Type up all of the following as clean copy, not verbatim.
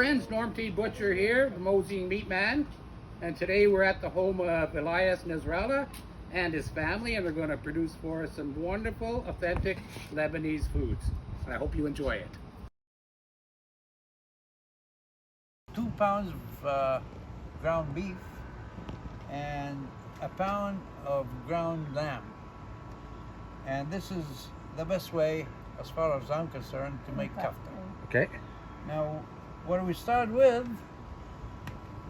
Friends, Norm T. Butcher here, the Mosine Meat Man, and today we're at the home of Elias Nasrallah and his family, and they're going to produce for us some wonderful, authentic Lebanese foods. I hope you enjoy it. 2 pounds of ground beef and a pound of ground lamb, and this is the best way, as far as I'm concerned, to make kafta. Okay. Now, what we start with,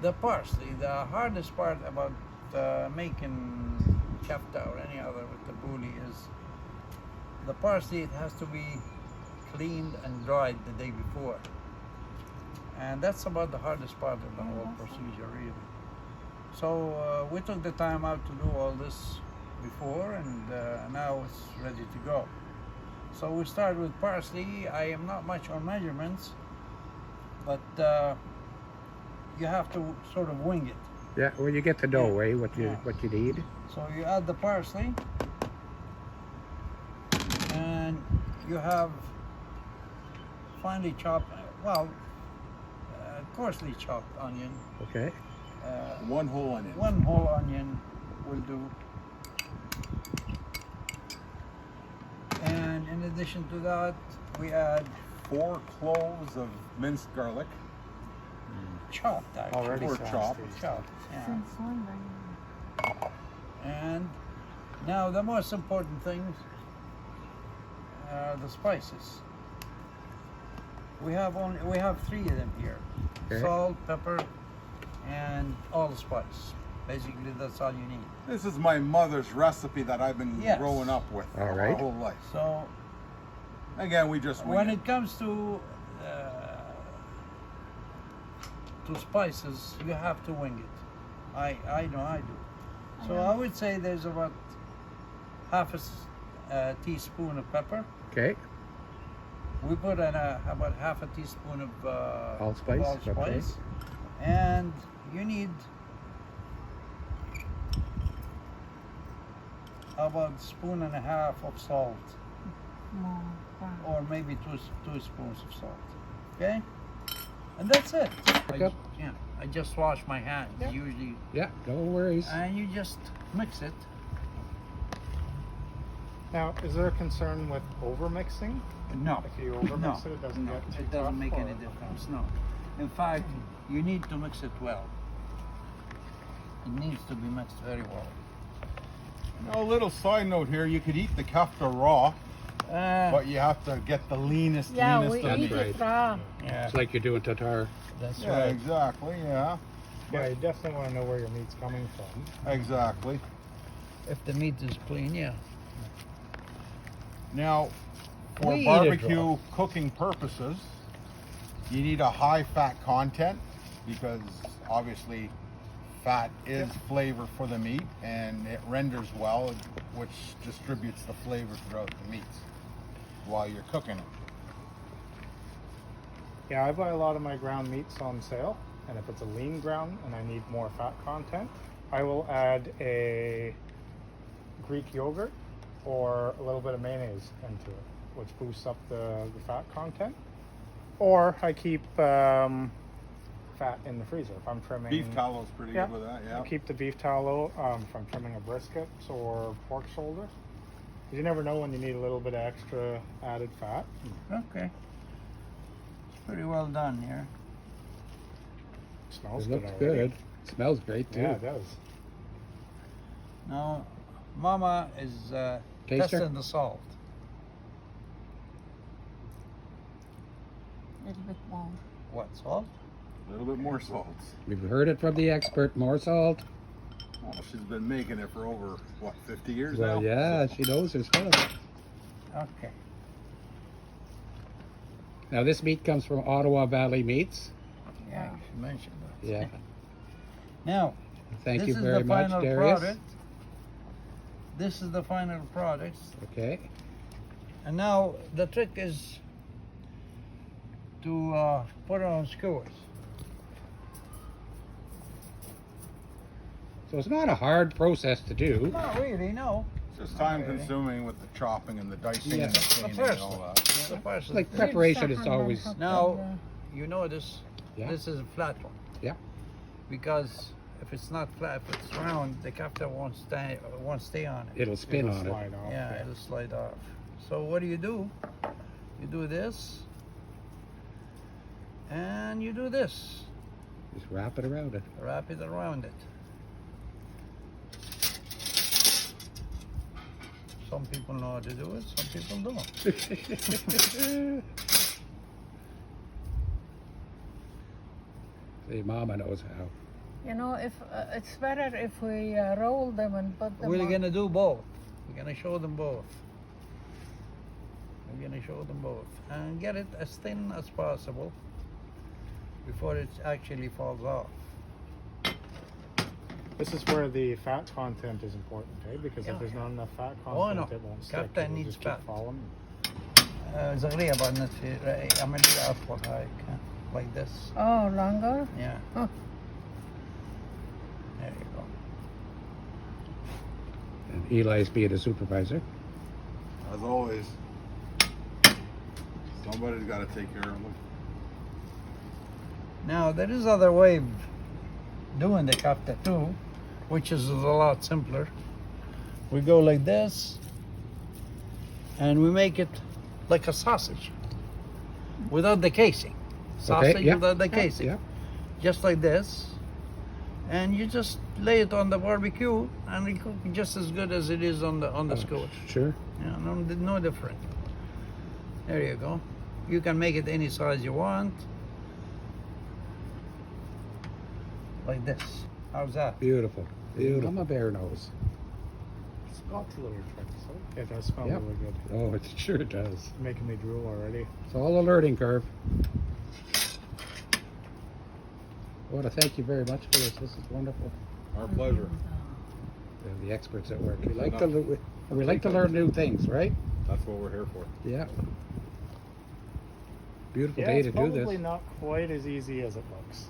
the parsley. The hardest part about making kafta or any other with tabouleh is the parsley. It has to be cleaned and dried the day before, and that's about the hardest part of the whole procedure, really. So we took the time out to do all this before, and now it's ready to go. So we start with parsley. I am not much on measurements, but you have to sort of wing it. Yeah, well, you get to know, eh, what you need. So you add the parsley, and you have finely chopped, coarsely chopped onion. Okay. One whole onion. One whole onion will do. And in addition to that, we add 4 cloves of minced garlic. chopped, actually. Already Or sounds chopped. tasty. Chopped, yeah. And now the most important things are the spices. We have 3 of them here: Okay. salt, pepper, and allspice. Basically, that's all you need. This is my mother's recipe that I've been Yes. growing up with All my right. whole life. So Again, we just wing when it. it comes to spices, you have to wing it. I know I do. So I would say there's about half a teaspoon of pepper. Okay. We put in about half a teaspoon of Allspice, okay. allspice. And you need about 1.5 spoons of salt, or maybe two spoons of salt. Okay, and that's it. I just wash my hands usually, Yeah, no worries. and you just mix it. Now, is there a concern with over-mixing? No, If you over-mix it, it doesn't no, get too it doesn't tough, make any or- difference. No, in fact, you need to mix it well. It needs to be mixed very well. A little side note here: you could eat the kafta raw, but you have to get the leanest. Yeah, leanest we of eat the right. it raw. Yeah, It's like you're doing tartar. that's Yeah, right. exactly. Yeah, Yeah, you definitely want to know where your meat's coming from. exactly. If the meat is clean, yeah. Now, for We eat it barbecue raw. cooking purposes, you need a high fat content, because obviously fat is flavor for the meat, and it renders well, which distributes the flavor throughout the meats while you're cooking it. Yeah, I buy a lot of my ground meats on sale, and if it's a lean ground and I need more fat content, I will add a Greek yogurt or a little bit of mayonnaise into it, which boosts up the fat content. Or I keep fat in the freezer if I'm trimming. Beef tallow is pretty Yeah. good with that. Yeah. I keep the beef tallow if I'm trimming a brisket or pork shoulder. 'Cause you never know when you need a little bit of extra added fat. Okay. It's pretty well done here. Smells It good looks already. good. It smells great too. Yeah, it does. Now, Mama is Taster? testing the salt. A little bit more. What, salt? A little bit more salt. We've heard it from the expert. More salt. Well, she's been making it for over, 50 years Well, now? yeah, she knows her stuff. Okay. Now, this meat comes from Ottawa Valley Meats. Yeah, you should mention that. Yeah. Now, Thank this you is very the much, final Darius. product. This is the final product. Okay. And now the trick is to put it on skewers. So it's not a hard process to do. Not really, no. It's just time consuming with the chopping and the dicing and the Yeah. cleaning The and first all one. that. The first Like thing. preparation is always. Now, you notice Yeah. This is a flat one. Yeah. Because if it's not flat, if it's round, the kafta won't stay on it. It'll spin It'll on it. slide off. Yeah, it'll slide off. So what do? You do this, and you do this. Just wrap it around it. Wrap it around it. Some people know how to do it, some people don't. See, Mama knows how. You know, if it's better if we roll them and put them We're on. gonna do both. We're gonna show them both. And get it as thin as possible before it actually falls off. This is where the fat content is important, eh? Because Yeah. if there's not enough fat Oh, content, no. it won't stick. Kafta It'll needs just keep fat. falling. صغيرة بعد اعمليها أطول هيك like this. Oh, longer? Yeah. Huh. There you go. And Eli's being a supervisor. As always, somebody's got to take care of them. Now there is other way of doing the kafta too, which is a lot simpler. We go like this, and we make it like a sausage, without the casing. Sausage yeah. without the casing, Yeah. just like this. And you just lay it on the barbecue, and it cooks just as good as it is on the skewer. Sure. Yeah, no different. There you go. You can make it any size you want. Like this. How's that? Beautiful. Beautiful. Mama Bear knows. Scott's little tricks. It does smell Yep. really good. Oh, it sure does. Making me drool already. It's all a learning curve. I want to thank you very much for this. This is wonderful. Our pleasure. They're the experts at work. We like to learn new things, right? That's what we're here for. Yeah. Beautiful Yeah, day it's to do probably this. not quite as easy as it looks.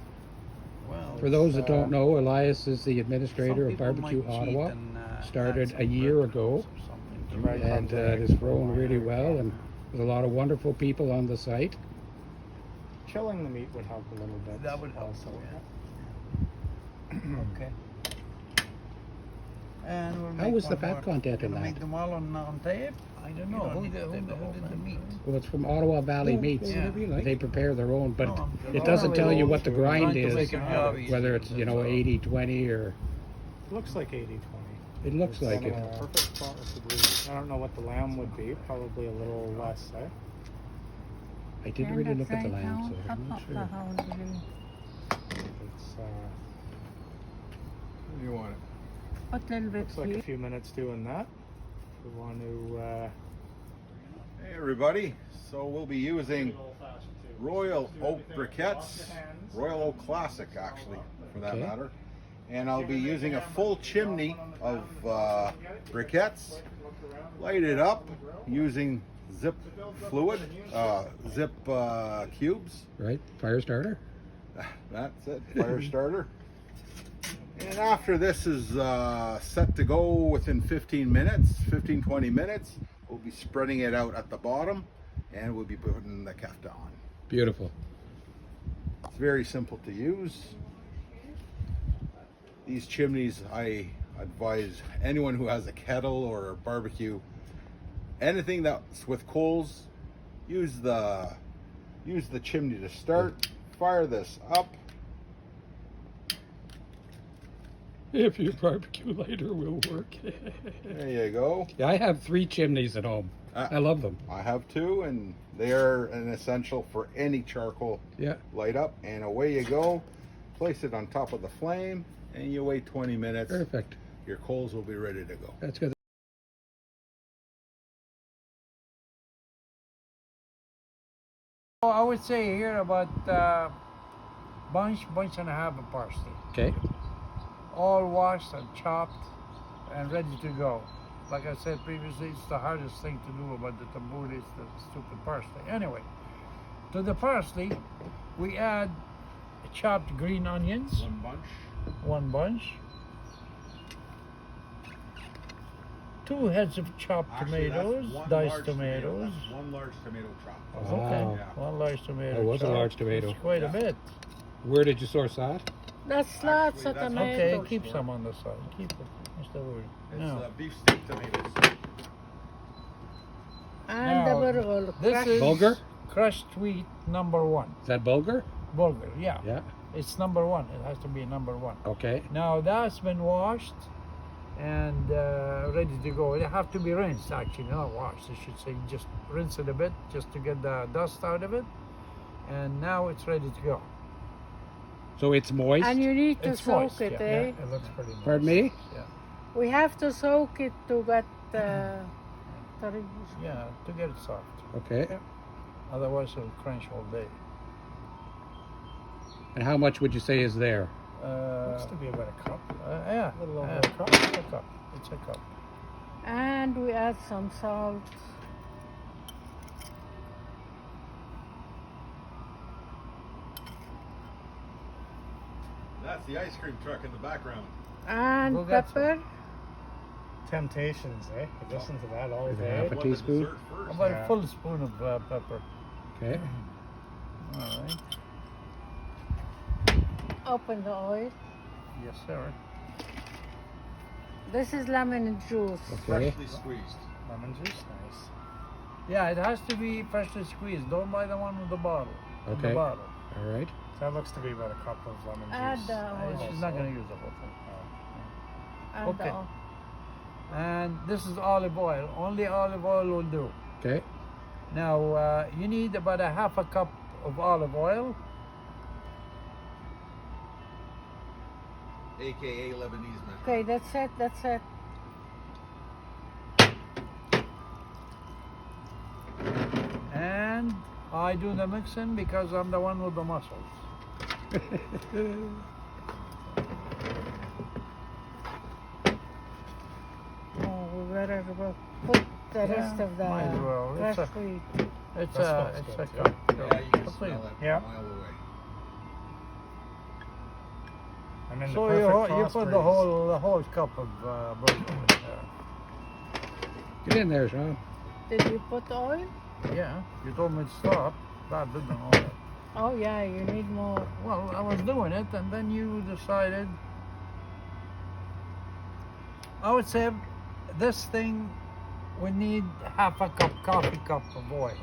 Well, For those that don't know, Elias is the administrator of Barbecue Ottawa. Started a year ago, Right. and it has grown really well, and there's a lot of wonderful people on the site. Chilling the meat would help a little bit. That would help, also. Okay. And we'll How make was the one fat more. content in Gonna that? Make them all on tape? I don't know. Who did the meat? Well, it's from Ottawa Valley Meats. Yeah. They prepare their own, but No, it doesn't tell you what the Trying grind to is, make it job easy. whether it's, 80-20 or Looks like 80-20. it looks It's like in it. a perfect spot with the blue. I don't know what the lamb would be. Probably a little less, eh? I didn't really look at the lamb, so I'm not sure. It's You want it? What little bit looks like a here? few minutes doing that. If we want to Hey everybody, so we'll be using Royal Oak briquettes, Royal Oak Classic actually, for that Okay. matter. And I'll be using a full chimney of briquettes, light it up using zip fluid, zip cubes. Right? Fire starter? That's it, fire starter. And after this is set to go within 15 minutes, 15-20 minutes, we'll be spreading it out at the bottom and we'll be putting the kafta on. Beautiful. It's very simple to use. These chimneys, I advise anyone who has a kettle or a barbecue, anything that's with coals, use the chimney to start. Fire this up. If your barbecue lighter will work. There you go. Yeah, I have 3 chimneys at home. I love them. I have 2, and they are an essential for any charcoal Yeah. light up. And away you go. Place it on top of the flame, and you wait 20 minutes. Perfect. Your coals will be ready to go. That's good. I would say here about bunch and a half of parsley. Okay. All washed and chopped and ready to go. Like I said previously, it's the hardest thing to do about the tabouleh is the stupid parsley. Anyway, to the parsley, we add chopped green onions, one bunch, 2 heads of chopped tomatoes, diced tomatoes. That's 1 large tomato chop. Okay, Wow. 1 large tomato. That was a chopped. large tomato. It's quite a bit. Where did you source that? That's lots of that's Okay, tomatoes. keep some on the side. Keep it. Mr. Wood. It's No. beef steak tomatoes. And the Now, burgle. This crushed. is Bulgur? crushed wheat number 1. Is that bulgur? Bulgur, yeah. Yeah. It's number 1. It has to be number 1. Okay. Now that's been washed and ready to go. It have to be rinsed actually, not washed. I should say just rinse it a bit just to get the dust out of it. And now it's ready to go. So it's moist. And you need to It's soak moist, it, yeah. eh? It looks pretty nice. Pardon me? Yeah, We have to soak it to get yeah, to get it soft. Okay. Otherwise it'll crunch all day. And how much would you say is there? Looks to be about a cup. Yeah, A little over yeah, a cup. It's a cup. It's a cup. And we add some salt. That's the ice cream truck in the background. And Go get some. pepper. Temptations, eh? You listen to that all Is it day. half a Want the teaspoon? dessert first? About Yeah. a full spoon of pepper. Okay. All right. Open the oil. Yes, sir. This is lemon juice. Okay. Freshly squeezed. Lemon juice, nice. Yeah, it has to be freshly squeezed. Don't buy the one with the bottle. In Okay. The bottle. All right. So that looks to be about a cup of lemon Add juice. the oil. She's not going to use the whole thing. And Okay. the oil. And this is olive oil. Only olive oil will do. Okay. Now, you need about a half a cup of olive oil. AKA Lebanese man. Okay, that's it. That's it. And I do the mixing because I'm the one with the muscles. Oh, we better put the rest Yeah, of the might as well. It's fresh a- wheat. It's That a, smells it's good, a too. cup. Yeah, you can Complete. smell it Yeah. a mile away. I'm in So the you, perfect you cross put breeds. the whole cup of burger in there. Get in there, Sean. Did you put oil? Yeah, you told me to stop. That didn't all that. Oh yeah, you need more. Well, I was doing it, and then you decided. I would say this thing we need half a coffee cup of oil.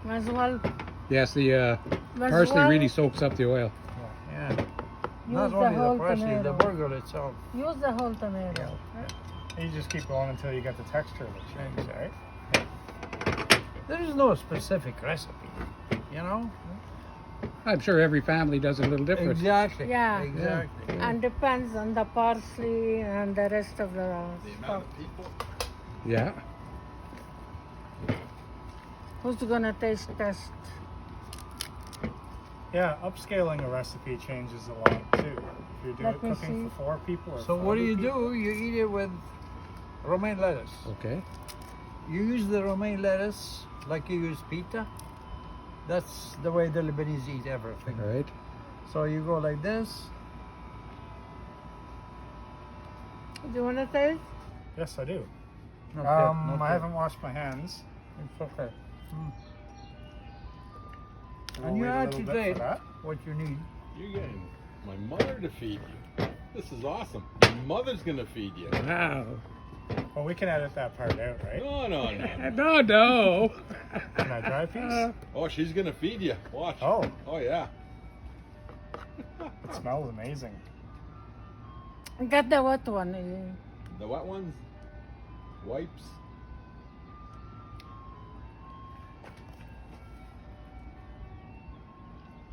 As well. Yes, the As parsley well, really soaks up the oil. Yeah. use Not the only whole the parsley, the tomato. burger itself. Use the whole tomato. You just keep going until you get the texture that change, right? There is no specific recipe, you know? I'm sure every family does it a little different. Exactly. Yeah. Exactly. And depends on the parsley and the rest of the The amount stuff. of people. Yeah. Who's gonna taste test? Yeah, upscaling a recipe changes a lot too. If you're doing Let me cooking see. for 4 people or So for what do other you people, do? You eat it with romaine lettuce. Okay. You use the romaine lettuce like you use pita. That's the way the Lebanese eat everything. All right. So you go like this. Do you wanna taste? Yes, I do. Not I haven't washed my hands. It's okay. We'll And you wait a add little to bit for date that. what you need. You're getting my mother to feed you. This is awesome. Your mother's gonna feed you. Wow. Well, we can edit that part out, right? No, no, no. No, no. Can I dry piece? Oh, she's gonna feed you. Watch. Oh, Oh yeah. it smells amazing. Get the wet one. The wet ones. Wipes.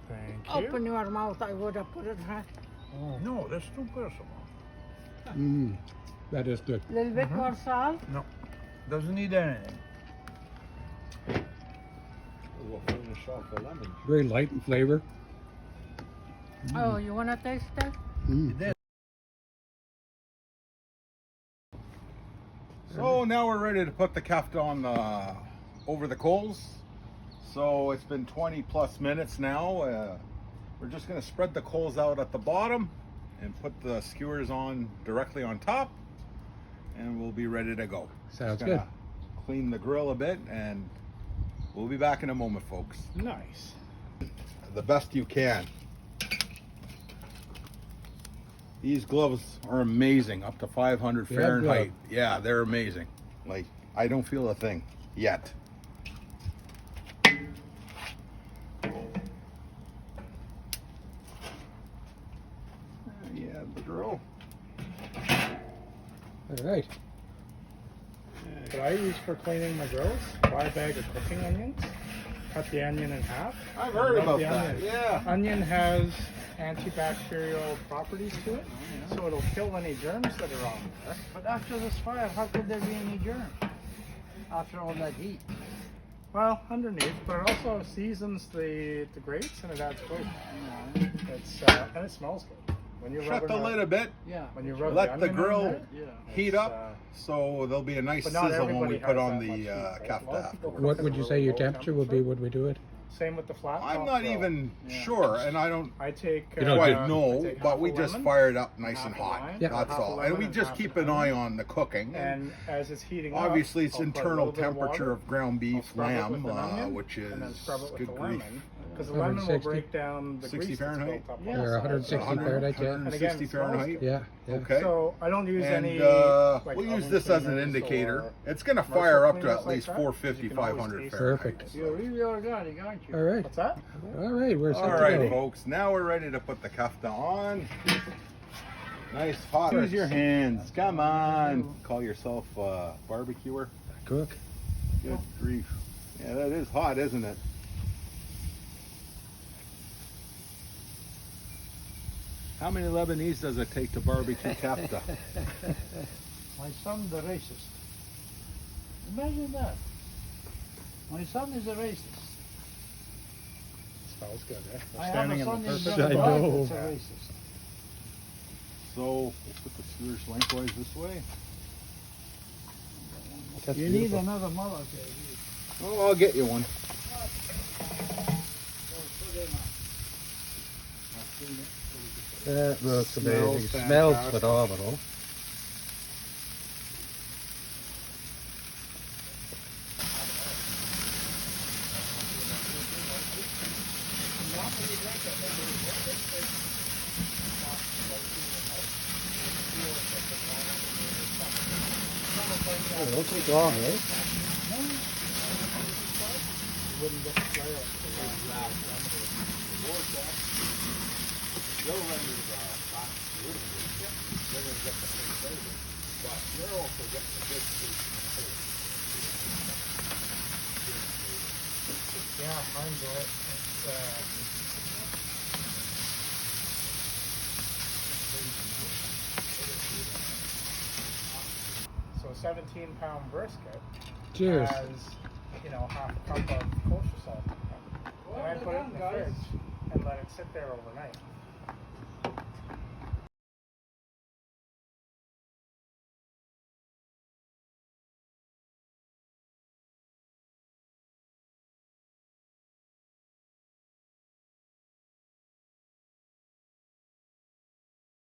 Thank you. Open your mouth. I would have put it right. No, that's too personal. Mm, that is good. A little bit more salt. No, doesn't need anything. We'll finish off the lemon. Very light in flavor. Oh, you wanna taste that? Mm. So now we're ready to put the kafta on over the coals. So it's been 20 plus minutes now. We're just gonna spread the coals out at the bottom and put the skewers on directly on top, and we'll be ready to go. Sounds Just gonna good. Clean the grill a bit and We'll be back in a moment, folks. Nice. The best you can. These gloves are amazing, up to 500 Yeah, Fahrenheit. Yeah, they're amazing. Like, I don't feel a thing yet. Yeah, the drill. All right. What I use for cleaning my grills, buy a bag of cooking onions, cut the onion in half. I've heard Rub about the that. onion. Yeah. Onion has antibacterial properties to it, so it'll kill any germs that are on there. But after this fire, how could there be any germs? After all that heat. Well, underneath, but it also seasons the grates and it adds flavor. It's and it smells good. When you Shut the lid a bit. Yeah. when you rub Let the onion on grill there, Yeah. heat it's, up, so there'll be a nice but not sizzle when everybody we put has on that the much heat, right? A lot kafta of people afterwards. cook What at would a you say really your low temperature would be? Would we do it? Same with the flat I'm top not grill. even Yeah. sure, and I don't I take You don't quite do- I know, take half but we a just lemon, fire it up nice half and a hot. lime, Yeah. That's half a all. lemon, And we and just half keep a an eye onion. on the cooking. And as it's heating Obviously, up, it's I'll put a internal little bit of temperature water, of ground I'll beef, scrub it lamb, with an onion, which is and then scrub it with good the grief. lemon, because the 160? lemon will break down the 60 grease that's Fahrenheit? built up Yeah. on the Or sides. 160 Fahrenheit, yeah. And again, 160 it smells Fahrenheit. good. Yeah. Yeah. Okay. So I don't use And any. like we'll use oven this as an cleaners indicator. or It's going to commercial fire up to cleaners at like least that, 450, you can always 500 taste it. Fahrenheit. Perfect. You're really organic, aren't you? Uh, All right. What's that? All right. We're set All to right, go. folks. Now we're ready to put the kafta on. Nice hot. Use your hands. Come on. Call yourself a barbecuer. Cook. Good grief. Yeah, that is hot, isn't it? How many Lebanese does it take to barbecue kafta? My son, the racist. Imagine that. My son is a racist. Smells good, eh? We're I have standing a in the son in perfect I the know. that's a racist. So we'll put the skewers lengthwise this way. That's You need beautiful. another mother. Oh, I'll get you one. That looks Smells amazing. Smells fantastic. phenomenal. Oh, don't take long, eh? Yeah, mine's right. It's, so a 17-pound brisket Cheers. has, half a cup of kosher salt. Then I put it in the fridge and let it sit there overnight.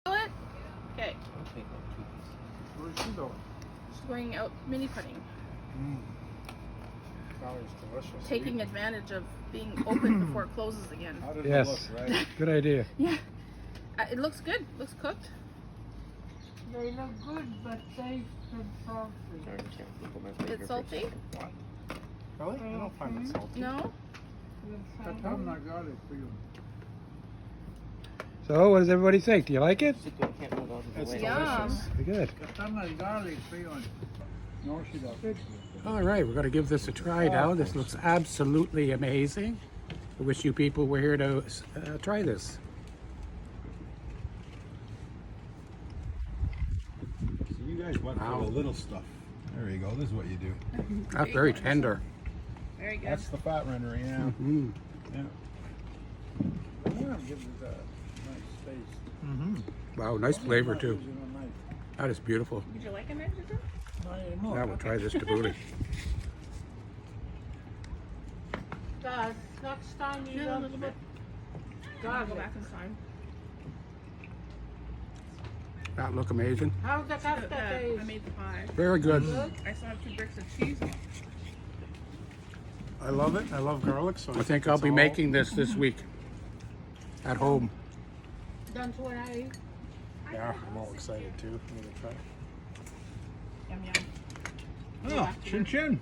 Okay, Where's she going? just going out mini putting, Smells delicious. taking advantage of being open before it closes again. How does Yes. it look, right? Good idea. Yeah, it looks good. Looks cooked. They look good, but they salty. It's salty. Really? I don't find it salty. No. I'm not got it for you. So, what does everybody think? Do you like it? It's Yum. delicious. Very good. Katana garlic for you. No, she doesn't. All right, we're going to give this a try now. This looks absolutely amazing. I wish you people were here to try this. So you guys went for the little stuff. There you go. This is what you do. That's very tender. Very good. That's the fat rendering, yeah. Mm. Yeah. I want to give it a nice taste. Mm-hmm. Wow, nice flavor Not too. using a knife. That is beautiful. Would you like a knife, Victor? I know. Now we'll try this tabouleh. God, next time you Yeah, a don't little bit. I'll go back inside. That look amazing. How's the kafta I taste? made the pie. Very good. I still have 2 bricks of cheese. I love it. I love garlic, so I think I'll it's be all- making this week at home. That's what I. Yeah, I'm all excited too. I'm gonna try. Yum yum. Oh, chin chin.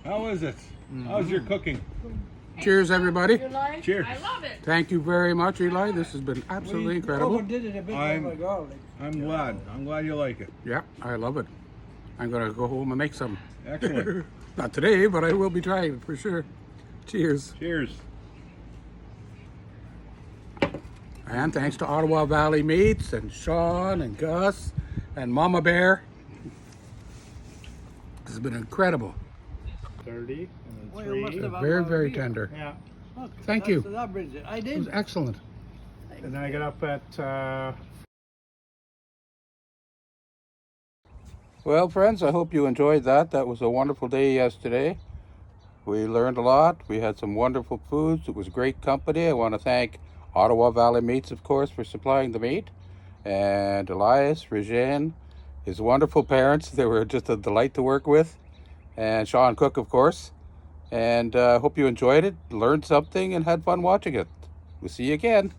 How is it? How's your cooking? Cheers, everybody. You like? Cheers. I love it. Thank you very much, Eli. This has been absolutely incredible. Overdid it a bit I'm- with the garlic. I'm glad. I'm glad you like it. Yeah, I love it. I'm gonna go home and make some. Excellent. Not today, but I will be trying for sure. Cheers. Cheers. And thanks to Ottawa Valley Meats and Sean and Gus and Mama Bear. This has been incredible. 30 and Well, then you must 3. have- Very, very tender. Yeah. Look, Thank that's- you. That brings it. I It was did. excellent. And then I get up at Well, friends, I hope you enjoyed that. That was a wonderful day yesterday. We learned a lot. We had some wonderful foods. It was great company. I want to thank Ottawa Valley Meats, of course, for supplying the meat. And Elias, Regine, his wonderful parents. They were just a delight to work with. And Sean Cook, of course. And hope you enjoyed it, learned something, and had fun watching it. We'll see you again.